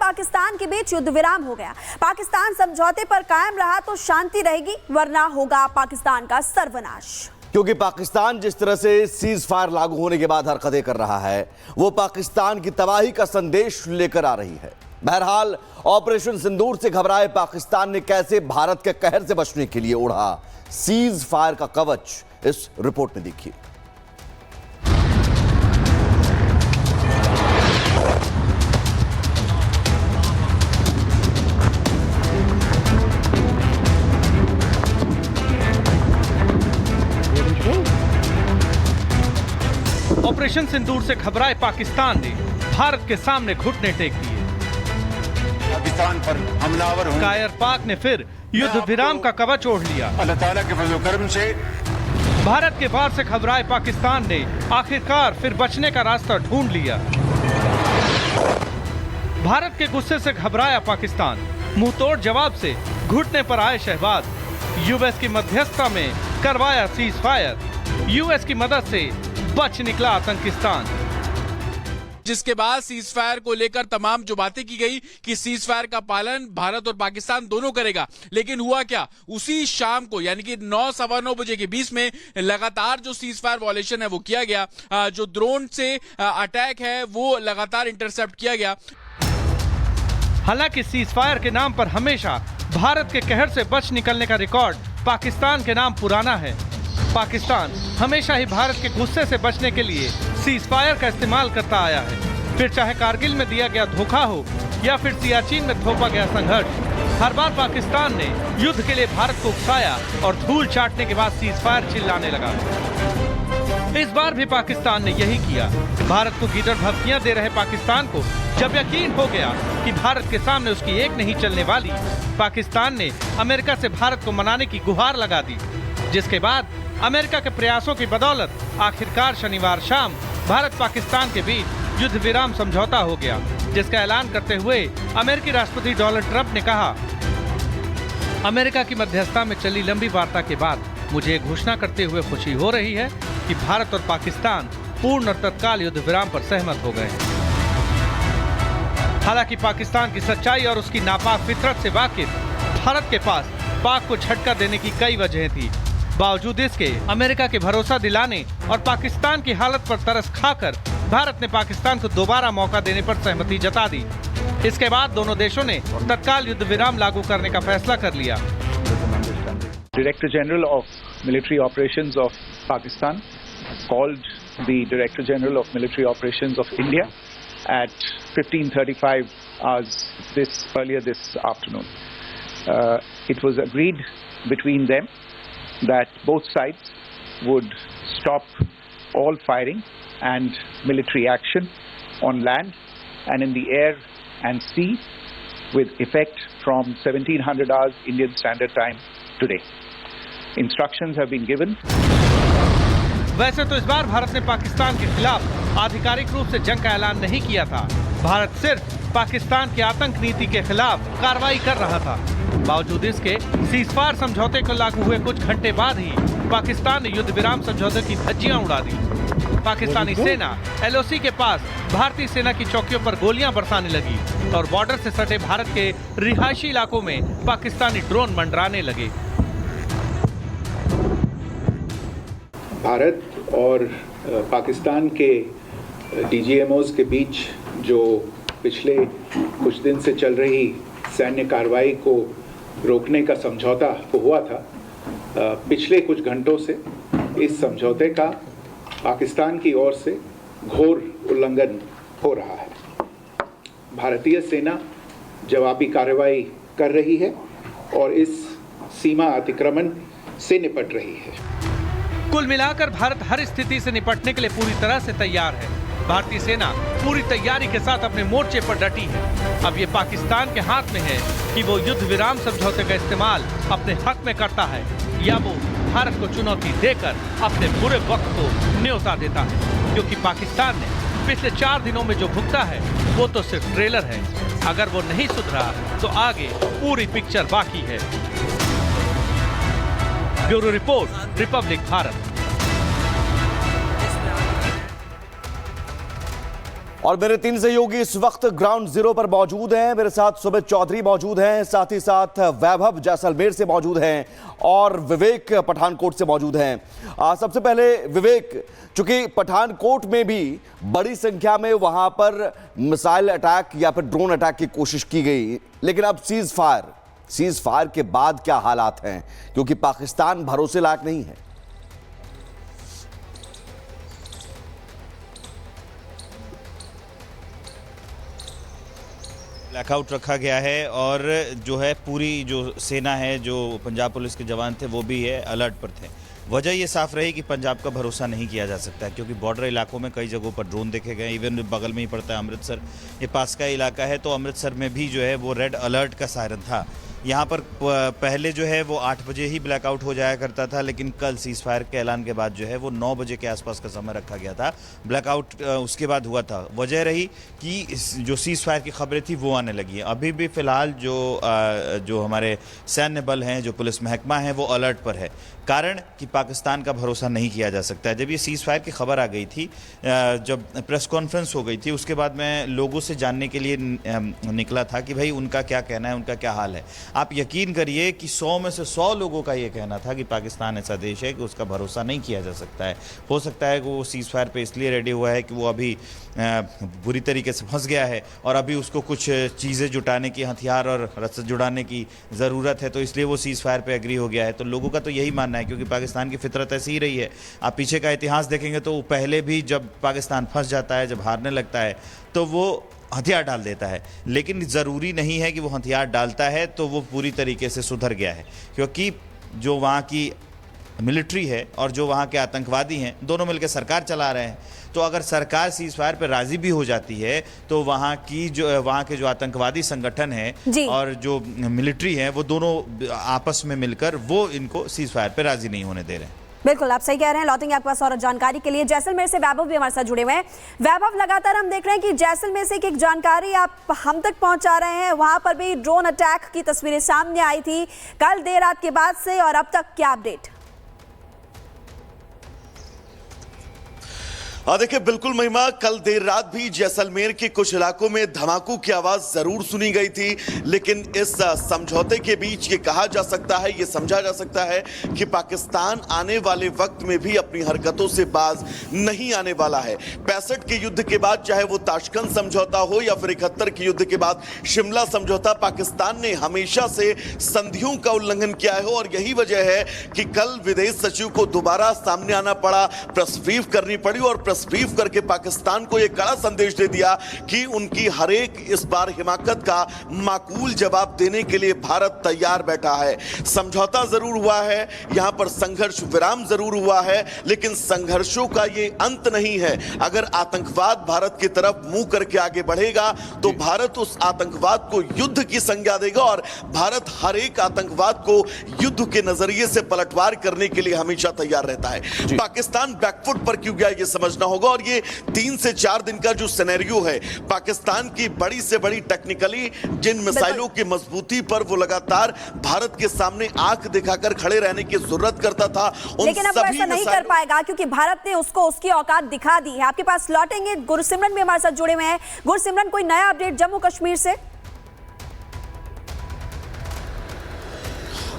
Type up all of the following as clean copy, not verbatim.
पाकिस्तान के बीच युद्ध विराम हो गया। पाकिस्तान समझौते पर कायम रहा तो शांति रहेगी, वरना होगा पाकिस्तान का सर्वनाश। क्योंकि पाकिस्तान जिस तरह से सीज फायर लागू होने के बाद हरकतें कर रहा है, वो पाकिस्तान की तबाही का संदेश लेकर आ रही है। बहरहाल ऑपरेशन सिंदूर से घबराए पाकिस्तान ने कैसे भारत के कहर से बचने के लिए ओढ़ा सीज फायर का कवच, इस रिपोर्ट में देखिए। ऑपरेशन सिंदूर से घबराए पाकिस्तान ने भारत के सामने घुटने टेक दिए। पाकिस्तान पर हमलावर होंगे। कायर पाक ने फिर युद्ध विराम का कवच ओढ़ लिया। अल्लाह ताला के फजल करम से भारत के वार से घबराए पाकिस्तान ने आखिरकार फिर बचने का रास्ता ढूंढ लिया। भारत के गुस्से से घबराया पाकिस्तान, मुंहतोड़ जवाब से घुटने पर आए शहबाज। यूएस की मध्यस्थता में करवाया सीज फायर। यूएस की मदद से बच निकला आतंकिस्तान। जिसके बाद सीज फायर को लेकर तमाम जो बातें की गई कि सीज फायर का पालन भारत और पाकिस्तान दोनों करेगा, लेकिन हुआ क्या, उसी शाम को यानी कि 9 सवा 9 बजे के बीच में लगातार जो सीज फायर वॉयलेशन है वो किया गया। जो ड्रोन से अटैक है वो लगातार इंटरसेप्ट किया गया। हालांकि सीज फायर के नाम पर हमेशा भारत के कहर से बच निकलने का रिकॉर्ड पाकिस्तान के नाम पुराना है। पाकिस्तान हमेशा ही भारत के गुस्से से बचने के लिए सीज फायर का इस्तेमाल करता आया है। फिर चाहे कारगिल में दिया गया धोखा हो या फिर सियाचिन में थोपा गया संघर्ष, हर बार पाकिस्तान ने युद्ध के लिए भारत को उकसाया और धूल चाटने के बाद सीज फायर चिल्लाने लगा। इस बार भी पाकिस्तान ने यही किया। भारत को गीदड़ धमकियां दे रहे पाकिस्तान को जब यकीन हो गया कि भारत के सामने उसकी एक नहीं चलने वाली, पाकिस्तान ने अमेरिका से भारत को मनाने की गुहार लगा दी। जिसके बाद अमेरिका के प्रयासों की बदौलत आखिरकार शनिवार शाम भारत पाकिस्तान के बीच युद्ध विराम समझौता हो गया, जिसका ऐलान करते हुए अमेरिकी राष्ट्रपति डोनाल्ड ट्रंप ने कहा, अमेरिका की मध्यस्थता में चली लंबी वार्ता के बाद मुझे ये घोषणा करते हुए खुशी हो रही है कि भारत और पाकिस्तान पूर्ण और तत्काल युद्ध विराम पर सहमत हो गए। हालांकि पाकिस्तान की सच्चाई और उसकी नापाक फितरत से वाकिफ भारत के पास पाक को झटका देने की कई वजहें थी। बावजूद इसके अमेरिका के भरोसा दिलाने और पाकिस्तान की हालत पर तरस खाकर भारत ने पाकिस्तान को दोबारा मौका देने पर सहमति जता दी। इसके बाद दोनों देशों ने तत्काल युद्ध विराम लागू करने का फैसला कर लिया। Director General of Military Operations of Pakistan called the Director General of Military Operations of India at 15:35 hours earlier this afternoon. It was agreed between them that both sides would stop all firing and military action on land and in the air and sea with effect from 1700 hours Indian Standard Time today. Instructions have been given. वैसे तो इस बार भारत ने पाकिस्तान के खिलाफ आधिकारिक रूप से जंग का ऐलान नहीं किया था। भारत सिर्फ पाकिस्तान की आतंक नीति के खिलाफ कार्रवाई कर रहा था। बावजूद इसके सीज फायर समझौते को लागू हुए कुछ घंटे बाद ही पाकिस्तान ने युद्ध विराम समझौते की धज्जियां उड़ा दी। पाकिस्तानी सेना एलओसी के पास भारतीय सेना की चौकियों पर गोलियां बरसाने लगी और बॉर्डर से सटे भारत के रिहायशी इलाकों में पाकिस्तानी ड्रोन मंडराने लगे। भारत और पाकिस्तान के डीजीएमओज के बीच जो पिछले कुछ दिन से चल रही सैन्य कार्रवाई को रोकने का समझौता हुआ था, पिछले कुछ घंटों से इस समझौते का पाकिस्तान की ओर से घोर उल्लंघन हो रहा है। भारतीय सेना जवाबी कार्रवाई कर रही है और इस सीमा अतिक्रमण से निपट रही है। कुल मिलाकर भारत हर स्थिति से निपटने के लिए पूरी तरह से तैयार है। भारतीय सेना पूरी तैयारी के साथ अपने मोर्चे पर डटी है। अब ये पाकिस्तान के हाथ में है कि वो युद्ध विराम समझौते का इस्तेमाल अपने हक में करता है या वो भारत को चुनौती देकर अपने बुरे वक्त को न्योता देता है। क्योंकि पाकिस्तान ने पिछले 4 दिनों में जो भुगता है वो तो सिर्फ ट्रेलर है। अगर वो नहीं सुधरा तो आगे पूरी पिक्चर बाकी है। Bureau report, Republic Bharat. और मेरे 3 सहयोगी इस वक्त ग्राउंड जीरो पर मौजूद हैं। मेरे साथ सुमित चौधरी मौजूद हैं, साथ ही साथ वैभव जैसलमेर से मौजूद हैं और विवेक पठानकोट से मौजूद हैं। सबसे पहले विवेक, चूंकि पठानकोट में भी बड़ी संख्या में वहां पर मिसाइल अटैक या फिर ड्रोन अटैक की कोशिश की गई, लेकिन अब सीज फायर के बाद क्या हालात हैं, क्योंकि पाकिस्तान भरोसे लायक नहीं है। ब्लैकआउट रखा गया है और जो है पूरी जो सेना है, जो पंजाब पुलिस के जवान थे वो भी है अलर्ट पर थे। वजह ये साफ रही कि पंजाब का भरोसा नहीं किया जा सकता है, क्योंकि बॉर्डर इलाकों में कई जगहों पर ड्रोन देखे गए। इवन बगल में ही पड़ता है अमृतसर, ये पास का इलाका है, तो अमृतसर में भी जो है वो रेड अलर्ट का सायरन था। यहाँ पर पहले जो है वो 8 बजे ही ब्लैकआउट हो जाया करता था, लेकिन कल सीज फायर के ऐलान के बाद जो है वो 9 बजे के आसपास का समय रखा गया था। ब्लैकआउट उसके बाद हुआ था। वजह रही कि जो सीज फायर की खबरें थी वो आने लगी हैं। अभी भी फ़िलहाल जो हमारे सैन्य बल हैं, जो पुलिस महकमा है, वो अलर्ट पर है। कारण कि पाकिस्तान का भरोसा नहीं किया जा सकता है। जब ये सीज फायर की खबर आ गई थी, जब प्रेस कॉन्फ्रेंस हो गई थी, उसके बाद मैं लोगों से जानने के लिए निकला था कि भाई उनका क्या कहना है, उनका क्या हाल है। आप यकीन करिए कि 100 में से 100 लोगों का ये कहना था कि पाकिस्तान ऐसा देश है कि उसका भरोसा नहीं किया जा सकता है। हो सकता है कि वो सीज फायर पे इसलिए रेडी हुआ है कि वो अभी बुरी तरीके से फंस गया है और अभी उसको कुछ चीज़ें जुटाने की, हथियार और रस्से जुड़ाने की ज़रूरत है, तो इसलिए वो सीज़ फायर पे एग्री हो गया है। तो लोगों का तो यही मानना है, क्योंकि पाकिस्तान की फितरत ऐसी ही रही है। आप पीछे का इतिहास देखेंगे तो पहले भी जब पाकिस्तान फंस जाता है, जब हारने लगता है, तो वो हथियार डाल देता है। लेकिन ज़रूरी नहीं है कि वो हथियार डालता है तो वो पूरी तरीके से सुधर गया है, क्योंकि जो वहाँ की मिलिट्री है और जो वहाँ के आतंकवादी हैं, दोनों मिलकर सरकार चला रहे हैं। तो अगर सरकार सीज फायर पर राजी भी हो जाती है तो वहाँ के जो आतंकवादी संगठन है और जो मिलिट्री है, वो दोनों आपस में मिलकर वो इनको सीज फायर पर राजी नहीं होने दे रहे हैं। बिल्कुल, आप सही कह रहे हैं। लौटेंगे आपके पास और जानकारी के लिए। जैसलमेर से वैभव भी हमारे साथ जुड़े हुए हैं। वैभव, लगातार हम देख रहे हैं कि जैसलमेर से एक जानकारी आप हम तक पहुंचा रहे हैं। वहां पर भी ड्रोन अटैक की तस्वीरें सामने आई थी कल देर रात के बाद से, और अब तक क्या अपडेट? देखिए, बिल्कुल महिमा, कल देर रात भी जैसलमेर के कुछ इलाकों में धमाकों की आवाज जरूर सुनी गई थी, लेकिन इस समझौते के बीच ये कहा जा सकता है, ये समझा जा सकता है कि पाकिस्तान आने वाले वक्त में भी अपनी हरकतों से बाज नहीं आने वाला है। 65 के युद्ध के बाद, चाहे वो ताशकंद समझौता हो या फिर 71 के युद्ध के बाद शिमला समझौता, पाकिस्तान ने हमेशा से संधियों का उल्लंघन किया है। और यही वजह है कि कल विदेश सचिव को दोबारा सामने आना पड़ा, प्रेस ब्रीफ करनी पड़ी और ब्रीफ करके पाकिस्तान को यह कड़ा संदेश दे दिया कि उनकी हर एक इस बार हिमाकत का माकूल जवाब देने के लिए भारत तैयार बैठा है। समझौता जरूर हुआ है, यहां पर संघर्ष विराम जरूर हुआ है, लेकिन संघर्षों का ये अंत नहीं है। अगर आतंकवाद भारत की तरफ मुंह करके आगे बढ़ेगा तो भारत उस आतंकवाद को युद्ध की संज्ञा देगा और भारत हर एक आतंकवाद को युद्ध के नजरिए से पलटवार करने के लिए हमेशा तैयार रहता है। पाकिस्तान बैकफुट पर क्यों गया, यह समझना होगा। और ये 3 से 4 दिन का जो सिनेरियो है, पाकिस्तान की बड़ी से बड़ी टेक्निकली जिन मिसाइलों की मजबूती पर वो लगातार भारत के सामने आंख दिखाकर खड़े रहने की जरूरत करता था, लेकिन अब वो ऐसा नहीं कर पाएगा क्योंकि भारत ने उसको उसकी औकात दिखा दी है। आपके पास लौटेंगे, गुरसिमरन भी हमारे साथ जुड़े हुए हैं। गुरसिमरन, कोई नया अपडेट जम्मू कश्मीर से?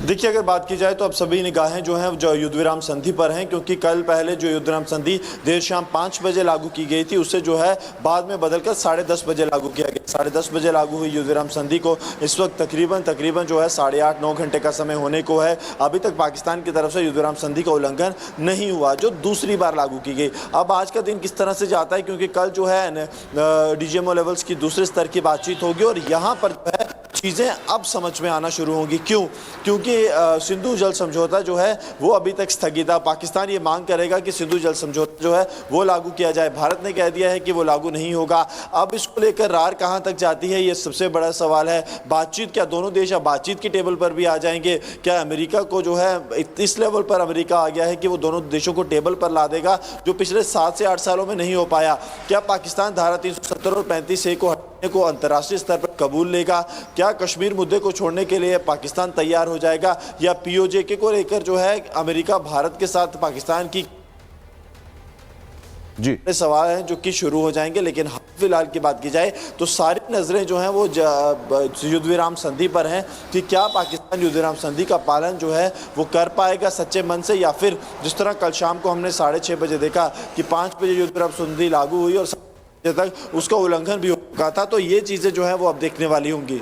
देखिए, अगर बात की जाए तो अब सभी निगाहें जो हैं जो युद्ध विराम संधि पर हैं, क्योंकि कल पहले जो युद्ध विराम संधि देर शाम 5 बजे लागू की गई थी, उससे जो है बाद में बदलकर 10:30 बजे लागू किया गया। 10:30 बजे लागू हुई युद्ध विराम संधि को इस वक्त तकरीबन जो है 8.5-9 घंटे का समय होने को है। अभी तक पाकिस्तान की तरफ से युद्ध विराम संधि का उल्लंघन नहीं हुआ, जो दूसरी बार लागू की गई। अब आज का दिन किस तरह से जाता है, क्योंकि कल जो है DGMO लेवल्स की दूसरे स्तर की बातचीत होगी और यहाँ पर जो है चीज़ें अब समझ में आना शुरू होंगी। क्योंकि सिंधु जल समझौता जो है वो अभी तक स्थगित है। पाकिस्तान ये मांग करेगा कि सिंधु जल समझौता जो है वो लागू किया जाए। भारत ने कह दिया है कि वो लागू नहीं होगा। अब इसको लेकर रार कहाँ तक जाती है, ये सबसे बड़ा सवाल है। बातचीत, क्या दोनों देश अब बातचीत की टेबल पर भी आ जाएंगे? क्या अमेरिका को जो है इस लेवल पर अमेरिका आ गया है कि वो दोनों देशों को टेबल पर ला देगा, जो पिछले 7 से 8 सालों में नहीं हो पाया? क्या पाकिस्तान धारा 370 और 35A को अंतर्राष्ट्रीय स्तर पर कबूल लेगा? क्या कश्मीर मुद्दे को छोड़ने के लिए पाकिस्तान तैयार हो जाएगा, या POJ को लेकर जो है अमेरिका भारत के साथ पाकिस्तान की जी सवाल हैं जो कि शुरू हो जाएंगे, लेकिन फिलहाल की बात की जाए तो सारी नजरें जो हैं वो युद्ध विराम संधि पर हैं कि क्या पाकिस्तान युद्ध विराम संधि का पालन जो है वो कर पाएगा सच्चे मन से, या फिर जिस तरह कल शाम को हमने 6:30 बजे देखा कि 5 बजे युद्ध विराम संधि लागू हुई और तक उसका उल्लंघन भी हो चुका था। तो ये चीजें जो है वो अब देखने वाली होंगी।